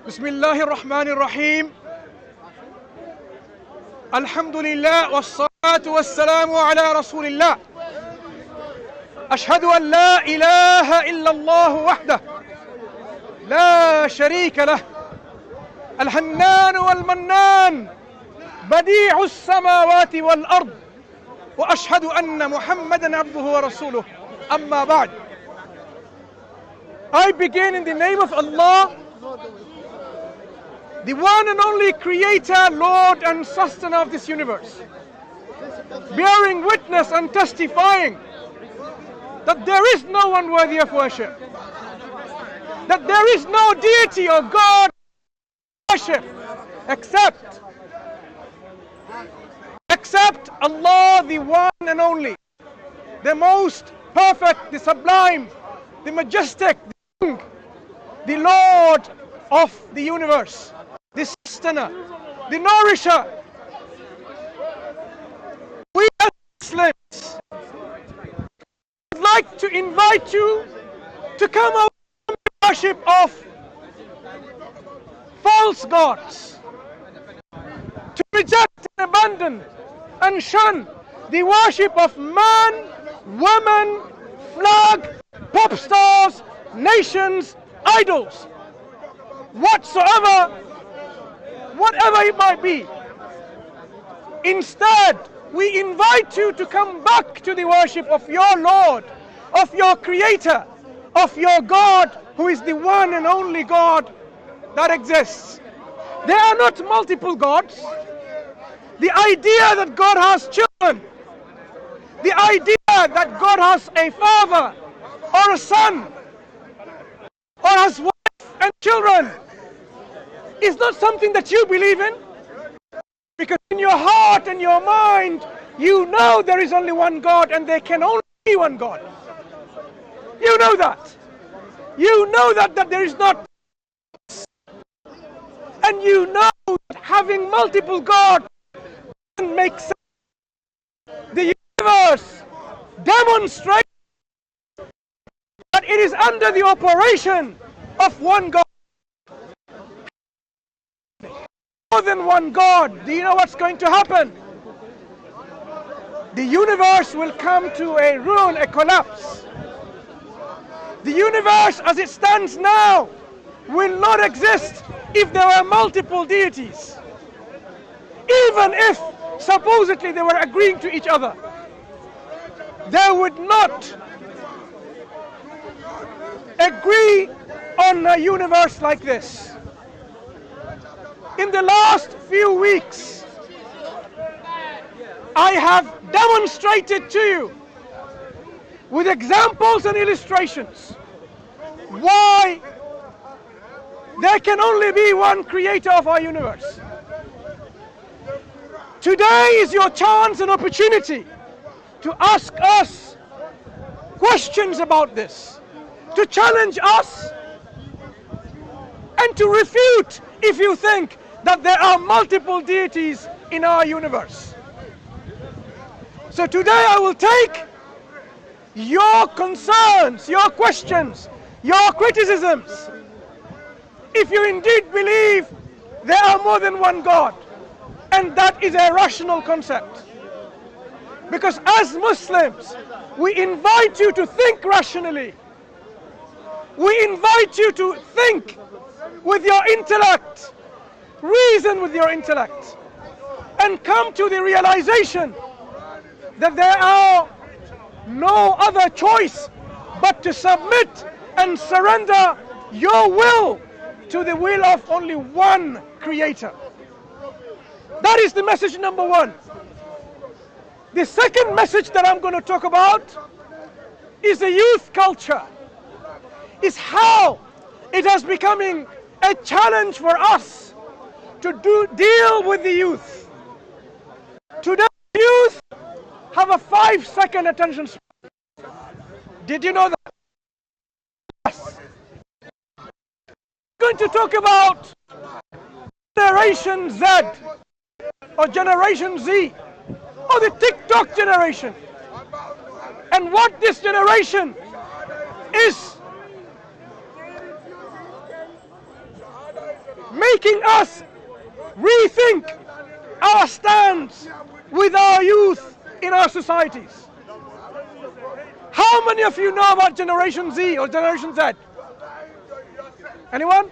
بسم الله الرحمن الرحيم الحمد لله والصلاة والسلام على رسول الله أشهد أن لا إله إلا الله وحده لا شريك له الحنان والمنان بديع السماوات والأرض وأشهد أن محمدا عبده ورسوله أما بعد. I begin in the name of Allah, the one and only creator, Lord and sustainer of this universe, bearing witness and testifying that there is no one worthy of worship, that there is no deity or God worship except Allah, the one and only, the most perfect, the sublime, the majestic, the Lord of the universe, the sustainer, the nourisher. We as Muslims would like to invite you to come out from the worship of false gods, to reject and abandon and shun the worship of man, woman, flag, pop stars, nations, idols, whatever it might be. Instead, we invite you to come back to the worship of your Lord, of your Creator, of your God, who is the one and only God that exists. There are not multiple gods. The idea that God has children, the idea that God has a father or a son or has wife and children is not something that you believe in, because in your heart and your mind you know there is only one God and there can only be one God. You know that. You know that there is not, and you know that having multiple gods doesn't make sense. The universe demonstrates that it is under the operation of one God. More than one God. Do you know what's going to happen? The universe will come to a ruin, a collapse. The universe as it stands now will not exist if there were multiple deities. Even if supposedly they were agreeing to each other, they would not agree on a universe like this. In the last few weeks, I have demonstrated to you with examples and illustrations why there can only be one creator of our universe. Today is your chance and opportunity to ask us questions about this, to challenge us, and to refute if you think that there are multiple deities in our universe. So today I will take your concerns, your questions, your criticisms. If you indeed believe there are more than one God, and that is a rational concept. Because as Muslims, we invite you to think rationally. We invite you to think with your intellect, reason with your intellect, and come to the realization that there are no other choice but to submit and surrender your will to the will of only one Creator. That is the message number one. The second message that I'm going to talk about is the youth culture. Is how it is becoming a challenge for us to deal with the youth. Today, youth have a 5-second attention span. Did you know that? Yes. I'm going to talk about Generation Z or Generation Z or the TikTok generation, and what this generation is making us rethink our stance with our youth in our societies. How many of you know about Generation Z or Generation Z? Anyone?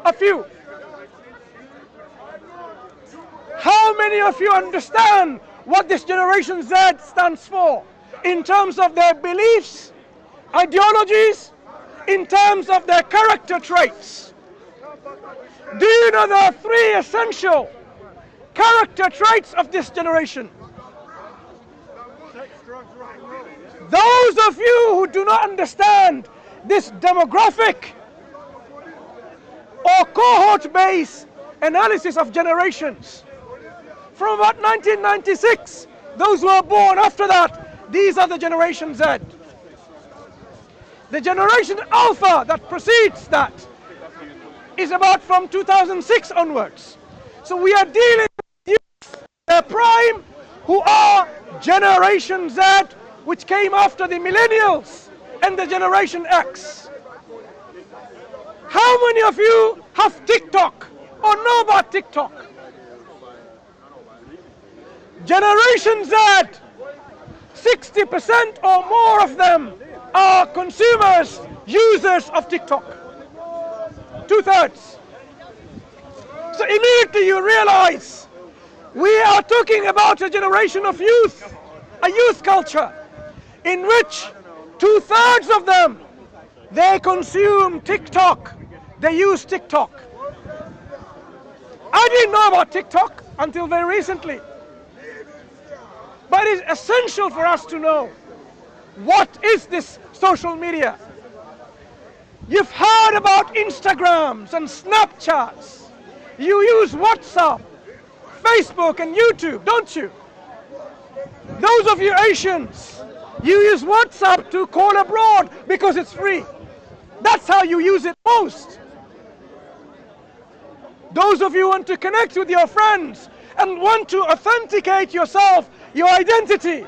A few. How many of you understand what this Generation Z stands for in terms of their beliefs, ideologies, in terms of their character traits? Do you know there are 3 essential character traits of this generation? Those of you who do not understand this demographic or cohort-based analysis of generations, from about 1996, those who were born after that, these are the Generation Z. The Generation Alpha that precedes that is about from 2006 onwards. So we are dealing with youth, their prime, who are Generation Z, which came after the Millennials and the Generation X. How many of you have TikTok or know about TikTok? Generation Z, 60% or more of them are consumers, users of TikTok. 2/3. So immediately you realize we are talking about a generation of youth, a youth culture, in which 2/3 of them, they consume TikTok, they use TikTok. I didn't know about TikTok until very recently. But it is essential for us to know, what is this social media? You've heard about Instagrams and Snapchats. You use WhatsApp, Facebook and YouTube, don't you? Those of you Asians, you use WhatsApp to call abroad because it's free. That's how you use it most. Those of you who want to connect with your friends and want to authenticate yourself, your identity,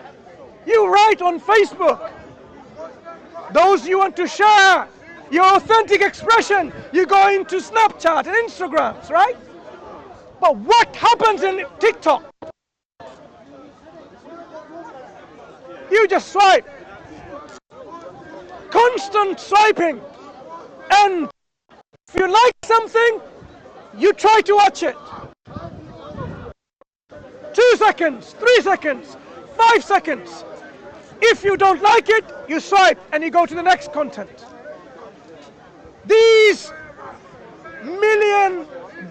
you write on Facebook. Those you want to share your authentic expression, you go into Snapchat and Instagrams, right? But what happens in TikTok? You just swipe. Constant swiping. And if you like something, you try to watch it. 2 seconds, 3 seconds, 5 seconds. If you don't like it, you swipe and you go to the next content. These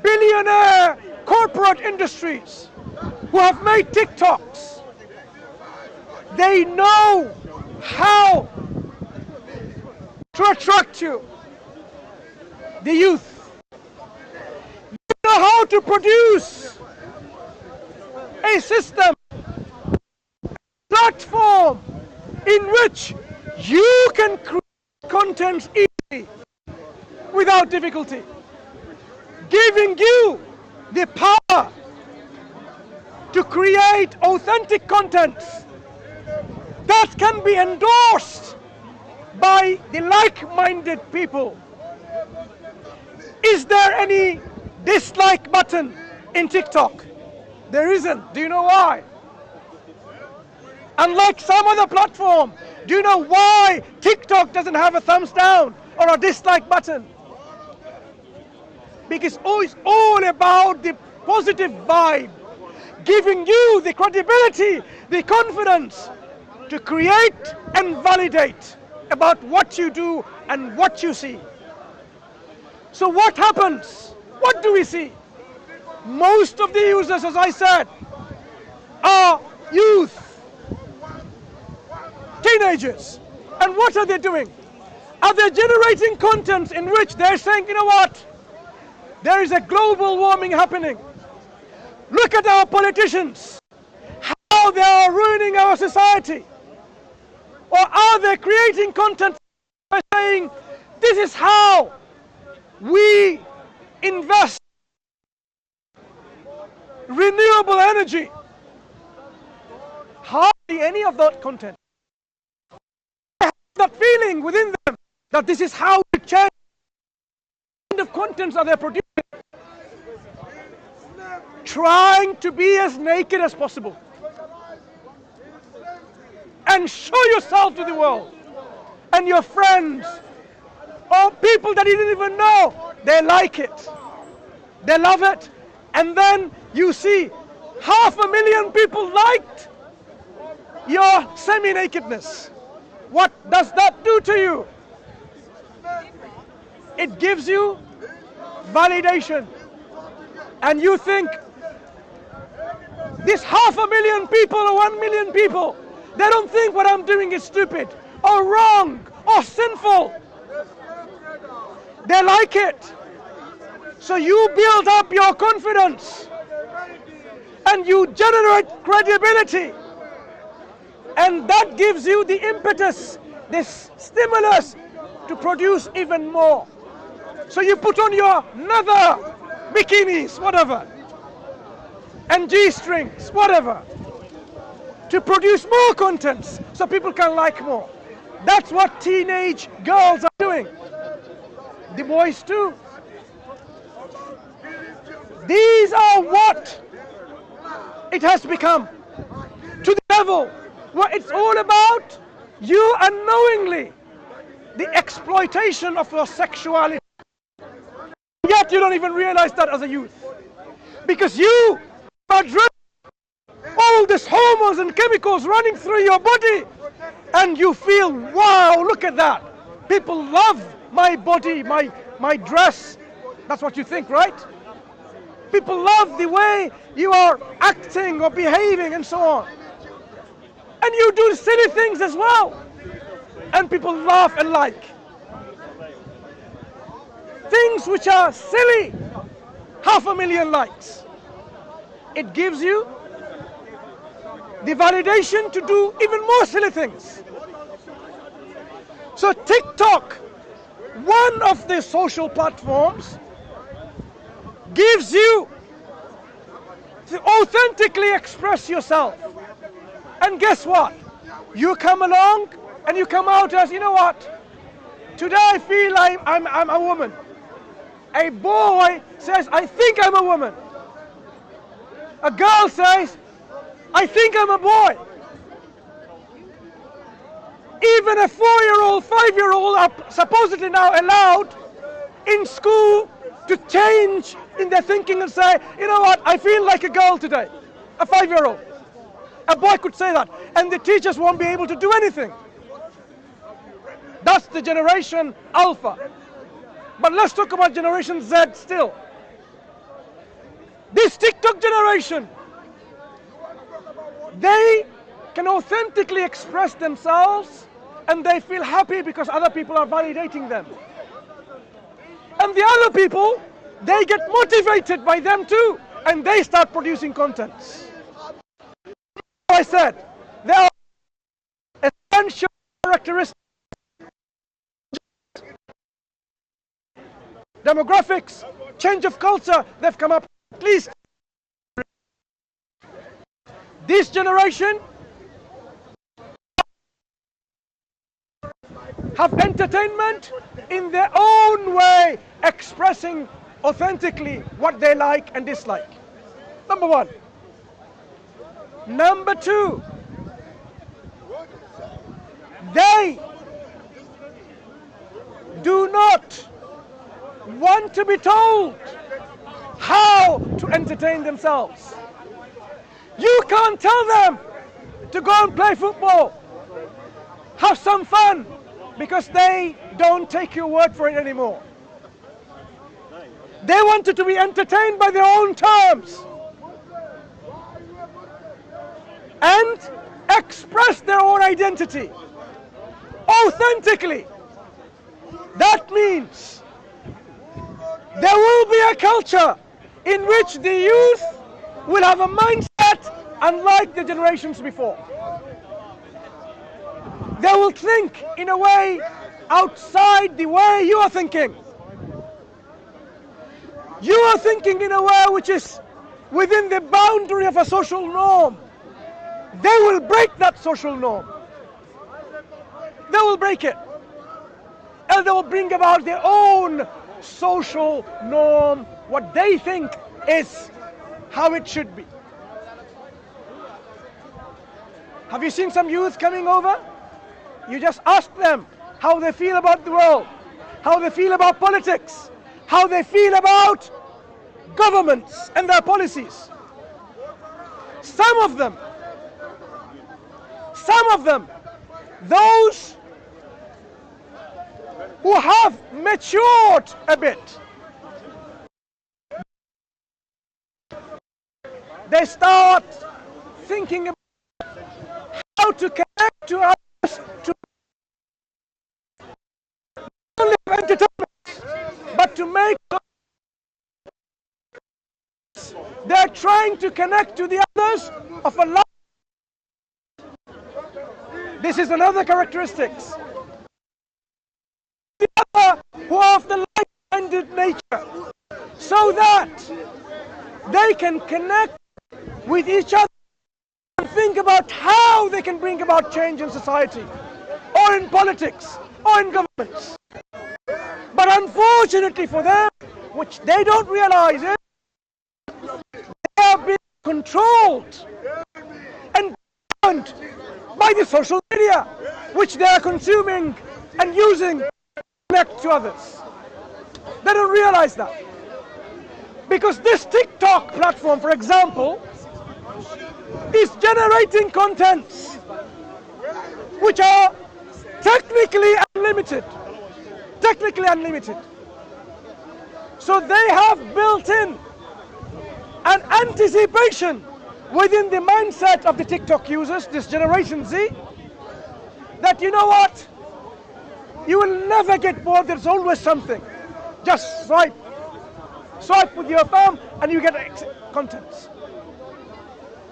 billionaire corporate industries who have made TikToks, they know how to attract you, the youth. They know how to produce a system, platform in which you can create content easily, without difficulty, giving you the power to create authentic content that can be endorsed by the like-minded people. Is there any dislike button in TikTok? There isn't. Do you know why? Unlike some other platform, do you know why TikTok doesn't have a thumbs down or a dislike button? Because it's all about the positive vibe, giving you the credibility, the confidence to create and validate about what you do and what you see. So what happens? What do we see? Most of the users, as I said, are youth, teenagers. And what are they doing? Are they generating content in which they're saying, you know what? There is a global warming happening. Look at our politicians, how they are ruining our society. Or are they creating content by saying, this is how we invest renewable energy? Hardly any of that content. They have that feeling within them that this is how we change of contents are they producing? Trying to be as naked as possible and show yourself to the world, and your friends or people that you didn't even know, they like it, they love it. And then you see 500,000 people liked your semi-nakedness. What does that do to you? It gives you validation, and you think this 500,000 people or 1 million people, they don't think what I'm doing is stupid or wrong or sinful. They like it. So you build up your confidence and you generate credibility, and that gives you the impetus, this stimulus to produce even more. So you put on your leather bikinis, whatever, and G-strings, whatever, to produce more contents so people can like more. That's what teenage girls are doing. The boys too. These are what it has become, to the level where it's all about you unknowingly, the exploitation of your sexuality. Yet you don't even realize that as a youth, because you are driven all these hormones and chemicals running through your body, and you feel, wow, look at that. People love my body, my dress. That's what you think, right? People love the way you are acting or behaving and so on. And you do silly things as well, and people laugh and like. Things which are silly, 500,000 likes. It gives you the validation to do even more silly things. So TikTok, one of the social platforms, gives you to authentically express yourself. And guess what? You come along and you come out as, you know what? Today I feel I'm a woman. A boy says, I think I'm a woman. A girl says, I think I'm a boy. Even a 4-year-old, 5-year-old are supposedly now allowed in school to change in their thinking and say, you know what, I feel like a girl today. A 5-year-old. A boy could say that, and the teachers won't be able to do anything. That's the generation Alpha. But let's talk about generation Z still. This TikTok generation, they can authentically express themselves, and they feel happy because other people are validating them. And the other people, they get motivated by them too, and they start producing contents. I said, there are essential characteristics. Demographics, change of culture, they've come up at least. This generation have entertainment in their own way, expressing authentically what they like and dislike. Number one. Number two, they do not want to be told how to entertain themselves. You can't tell them to go and play football, have some fun, because they don't take your word for it anymore. They wanted to be entertained by their own terms and express their own identity authentically. That means there will be a culture in which the youth will have a mindset unlike the generations before. They will think in a way outside the way you are thinking. You are thinking in a way which is within the boundary of a social norm. They will break that social norm. They will break it. And they will bring about their own social norm, what they think is how it should be. Have you seen some youth coming over? You just ask them how they feel about the world, how they feel about politics, how they feel about governments and their policies. Some of them, those who have matured a bit, they start thinking about how to connect to others, to not only entertainment, but to make. They're trying to connect to the others of a life. This is another characteristics. The other who are of the like-minded nature, so that they can connect with each other and think about how they can bring about change in society, or in politics, or in governments. But unfortunately for them, which they don't realize is, they are being controlled and governed by the social media, which they are consuming and using to connect to others. They don't realize that. Because this TikTok platform, for example, is generating contents which are technically unlimited. Technically unlimited. So they have built in an anticipation within the mindset of the TikTok users, this Generation Z, that you know what? You will never get bored, there's always something. Just swipe with your thumb and you get contents.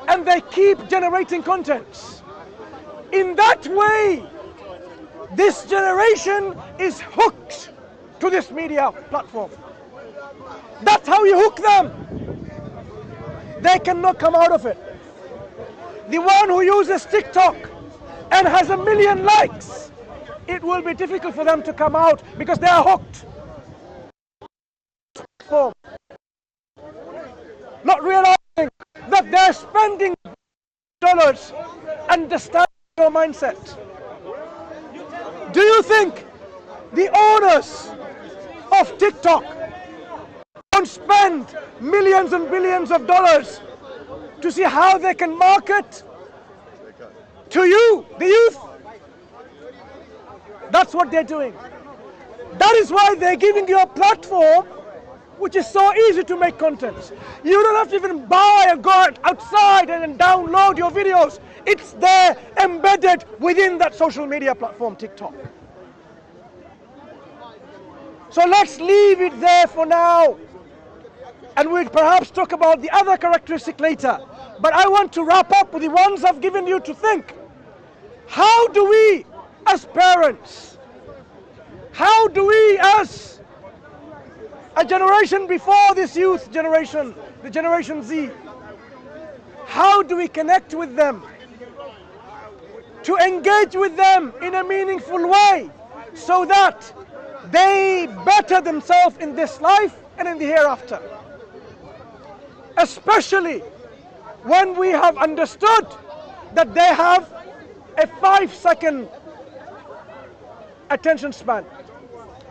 And they keep generating contents. In that way, this generation is hooked to this media platform. That's how you hook them. They cannot come out of it. The one who uses TikTok and has 1 million likes, it will be difficult for them to come out because they are hooked. Not realizing that they're spending dollars. Understand your mindset. Do you think the owners of TikTok don't spend millions and billions of dollars to see how they can market to you, the youth? That's what they're doing. That is why they're giving you a platform which is so easy to make contents. You don't have to even buy or go outside and then download your videos. It's there embedded within that social media platform, TikTok. So let's leave it there for now. And we'll perhaps talk about the other characteristic later. But I want to wrap up with the ones I've given you to think. How do we, as parents, how do we, as a generation before this youth generation, the Generation Z, how do we connect with them? To engage with them in a meaningful way, so that they better themselves in this life and in the hereafter. Especially when we have understood that they have a 5-second attention span.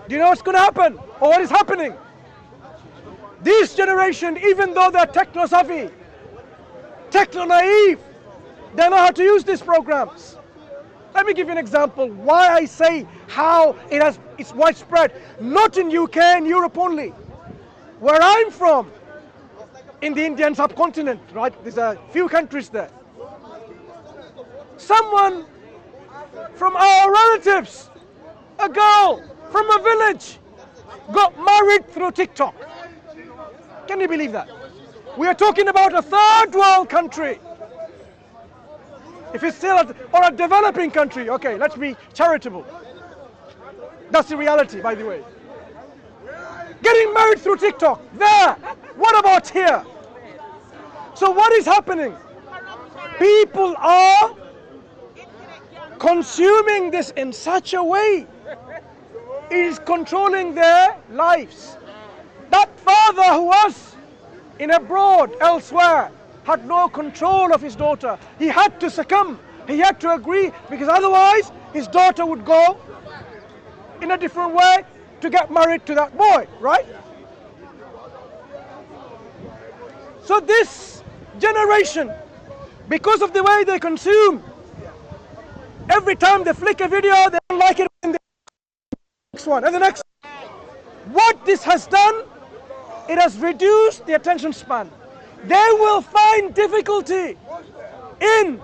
Do you know what's going to happen, or what is happening? This generation, even though they're techno-savvy, techno-naive, they know how to use these programs. Let me give you an example why I say how it's widespread, not in UK and Europe only. Where I'm from, in the Indian subcontinent, right? There's a few countries there. Someone from our relatives, a girl from a village, got married through TikTok. Can you believe that? We are talking about a third world country. If it's still or a developing country, okay, let's be charitable. That's the reality, by the way. Getting married through TikTok, there. What about here? So what is happening? People are consuming this in such a way is controlling their lives. That father who was in abroad, elsewhere, had no control of his daughter. He had to succumb. He had to agree, because otherwise his daughter would go in a different way to get married to that boy, right? So this generation, because of the way they consume, every time they flick a video, they don't like it in the next one, and the next. What this has done, it has reduced the attention span. They will find difficulty in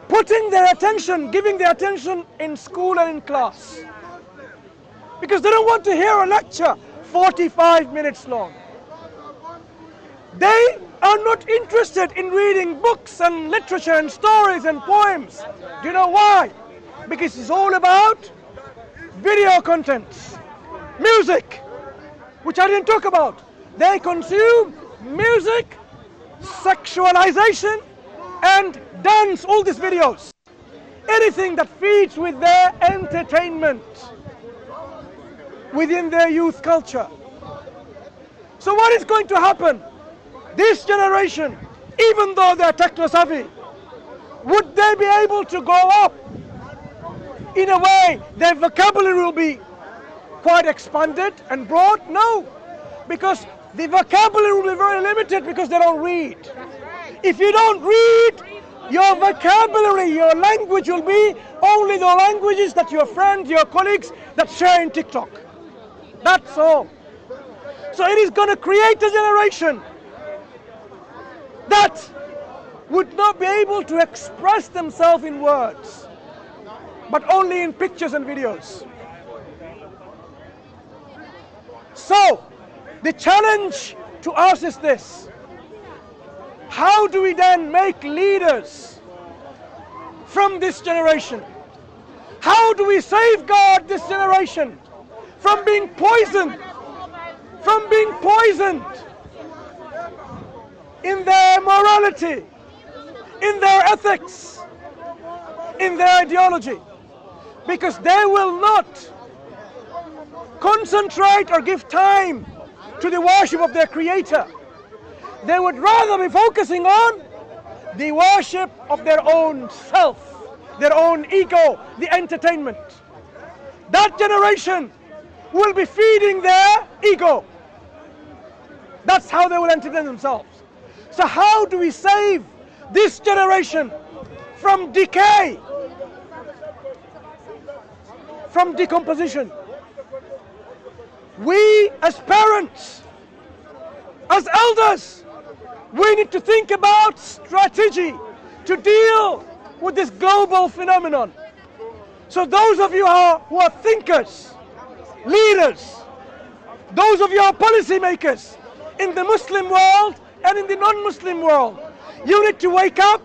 putting their attention, giving their attention in school and in class. Because they don't want to hear a lecture 45 minutes long. They are not interested in reading books and literature and stories and poems. Do you know why? Because it's all about video contents, music, which I didn't talk about. They consume music, sexualization, and dance, all these videos. Anything that feeds with their entertainment within their youth culture. So what is going to happen? This generation, even though they're techno-savvy, would they be able to grow up in a way their vocabulary will be quite expanded and broad? No, because the vocabulary will be very limited because they don't read. If you don't read, your vocabulary, your language will be only the languages that your friends, your colleagues that share in TikTok. That's all. So it is going to create a generation that would not be able to express themselves in words, but only in pictures and videos. So, the challenge to us is this: how do we then make leaders from this generation? How do we safeguard this generation from being poisoned? From being poisoned in their morality, in their ethics, in their ideology, because they will not concentrate or give time to the worship of their Creator. They would rather be focusing on the worship of their own self, their own ego, the entertainment. That generation will be feeding their ego. That's how they will entertain themselves. So how do we save this generation from decay, from decomposition? We as parents, as elders, we need to think about strategy to deal with this global phenomenon. So those of you who are thinkers, leaders, those of you who are policymakers in the Muslim world and in the non-Muslim world, you need to wake up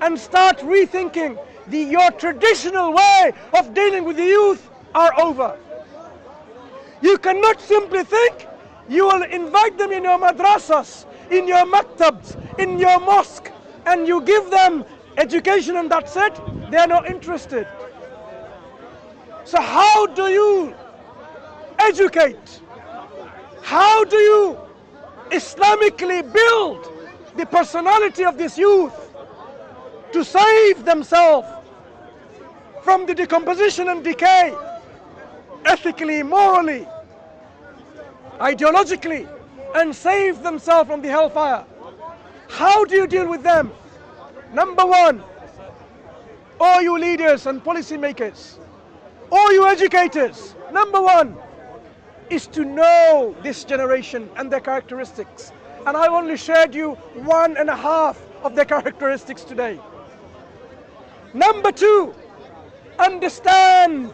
and start rethinking your traditional way of dealing with the youth are over. You cannot simply think you will invite them in your madrasas, in your maktabs, in your mosque, and you give them education and that's it. They are not interested. So how do you educate? How do you Islamically build the personality of this youth to save themselves from the decomposition and decay, ethically, morally, ideologically, and save themselves from the hellfire? How do you deal with them? Number one, all you leaders and policymakers, all you educators, number one is to know this generation and their characteristics. And I've only shared you 1.5 of their characteristics today. Number two, understand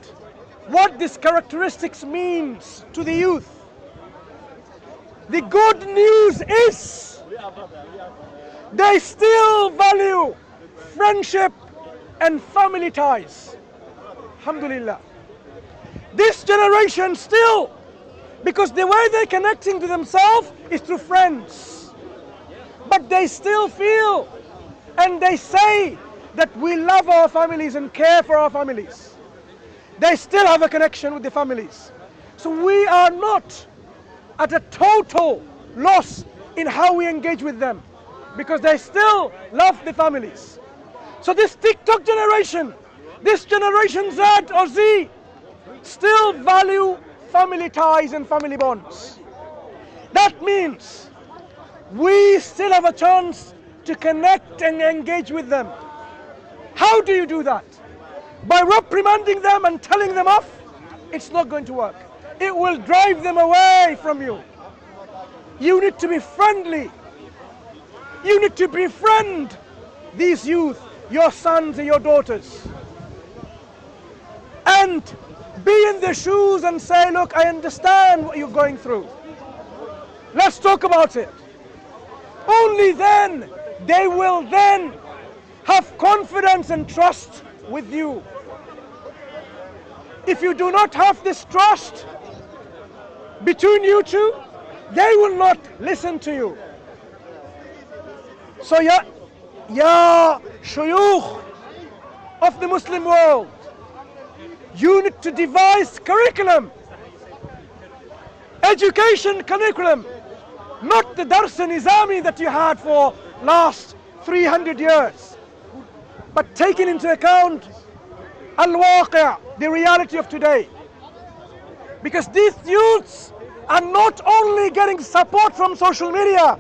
what these characteristics means to the youth. The good news is they still value friendship and family ties. Alhamdulillah. This generation still, because the way they're connecting to themselves is through friends. But they still feel and they say that we love our families and care for our families. they still have a connection with the families. So we are not at a total loss in how we engage with them, because they still love the families. So this TikTok generation, this generation Z or Z, still value family ties and family bonds. That means we still have a chance to connect and engage with them. How do you do that? By reprimanding them and telling them off? It's not going to work. It will drive them away from you. You need to be friendly. You need to befriend these youth, your sons and your daughters. And be in their shoes and say, look, I understand what you're going through. Let's talk about it. Only then, they will then have confidence and trust with you. If you do not have this trust between you two, they will not listen to you. So ya shuyukh of the Muslim world, you need to devise curriculum, education curriculum, not the dars nizami that you had for last 300 years, but taking into account al-waqi', the reality of today. Because these youths are not only getting support from social media,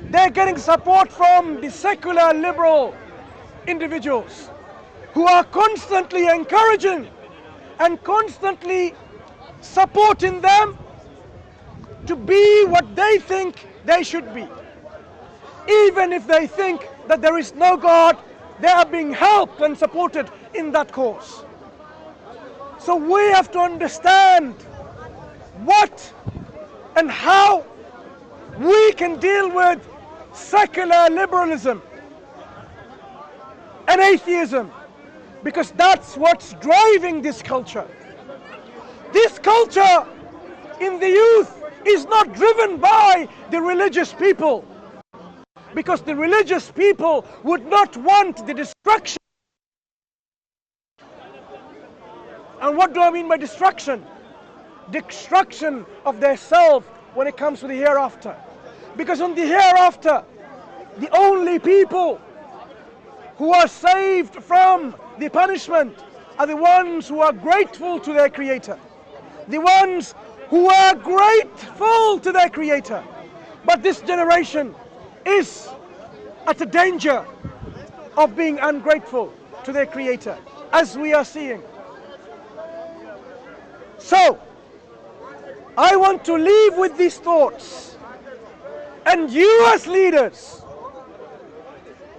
they're getting support from the secular liberal individuals who are constantly encouraging and constantly supporting them to be what they think they should be. Even if they think that there is no God, they are being helped and supported in that cause. So we have to understand what and how we can deal with secular liberalism and atheism, because that's what's driving this culture. This culture in the youth is not driven by the religious people, because the religious people would not want the destruction. And what do I mean by destruction? Destruction of their self when it comes to the hereafter. Because on the hereafter, the only people who are saved from the punishment are the ones who are grateful to their Creator. The ones who are grateful to their Creator. But this generation is at a danger of being ungrateful to their Creator, as we are seeing. So, I want to leave with these thoughts. And you as leaders,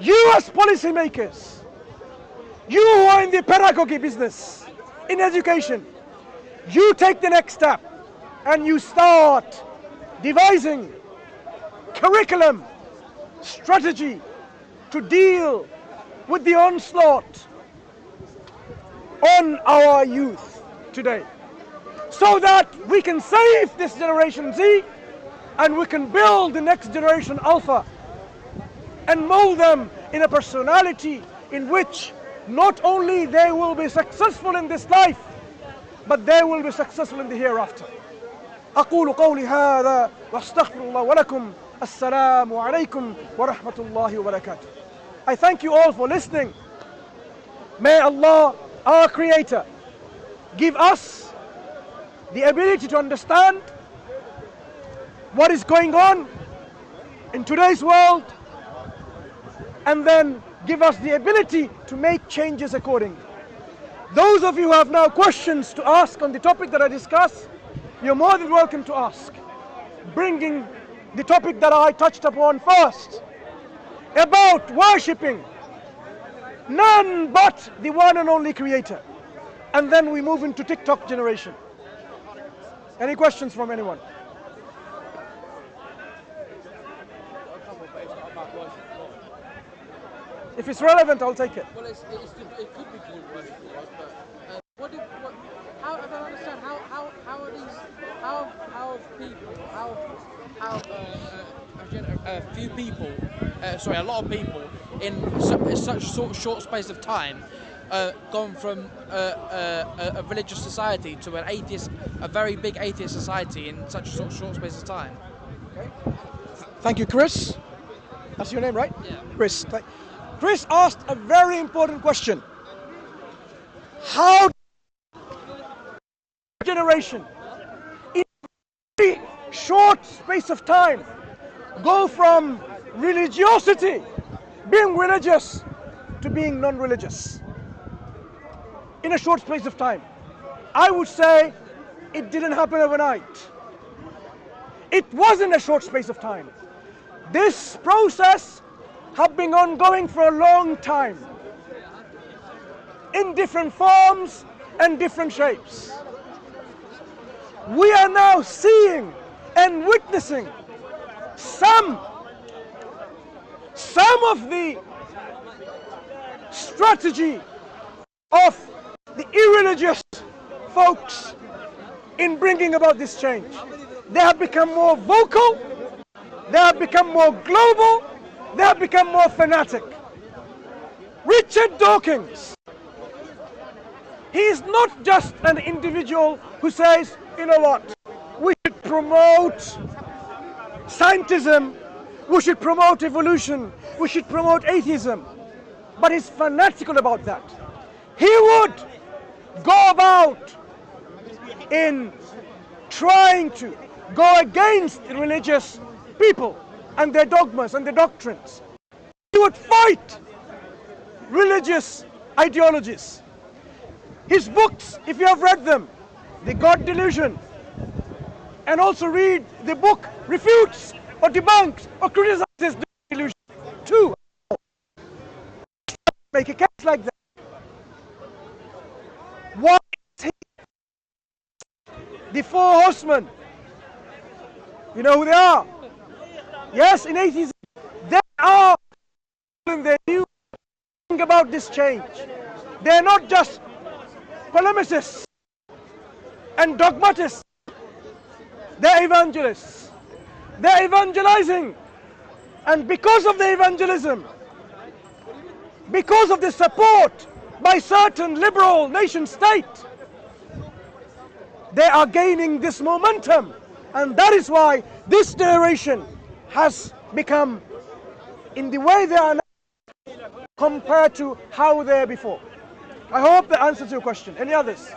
you as policymakers, you who are in the pedagogy business, in education, you take the next step and you start devising curriculum, strategy to deal with the onslaught on our youth today, so that we can save this generation Z and we can build the next generation Alpha and mold them in a personality in which not only they will be successful in this life, but they will be successful in the hereafter. أقول قولي هذا وأستغفر الله ولكم. السلام عليكم ورحمة الله وبركاته. I thank you all for listening. May Allah, our Creator, give us the ability to understand what is going on in today's world, and then give us the ability to make changes accordingly. Those of you who have now questions to ask on the topic that I discussed, you're more than welcome to ask, bringing the topic that I touched upon first, about worshipping none but the one and only Creator. And then we move into TikTok generation. Any questions from anyone? If it's relevant, I'll take it. Well, it could be called worshipful God, but how, I don't understand, how are these, how have people, a few people, a lot of people in such short space of time gone from a religious society to an atheist, a very big atheist society in such a short space of time. Thank you, Chris. That's your name, right? Yeah. Chris. Chris asked a very important question. How generation in a very short space of time go from religiosity, being religious, to being non-religious in a short space of time? I would say it didn't happen overnight. It wasn't a short space of time. This process had been ongoing for a long time, in different forms and different shapes. We are now seeing and witnessing some of the strategy of the irreligious folks in bringing about this change. They have become more vocal, they have become more global, they have become more fanatic. Richard Dawkins, he is not just an individual who says, you know what, we should promote scientism, we should promote evolution, we should promote atheism, but he's fanatical about that. He would go about in trying to go against religious people and their dogmas and their doctrines. He would fight religious ideologies. His books, if you have read them, The God Delusion, and also read the book, refutes or debunks or criticizes the delusion too. Make a case like that. Why is he the four horsemen? You know who they are? Yes, in atheism, they are they knew about this change. They're not just polemicists and dogmatists. They're evangelists. They're evangelizing. And because of the evangelism, because of the support by certain liberal nation state, they are gaining this momentum. And that is why this generation has become in the way they are now compared to how they were before. I hope that answers your question. Any others?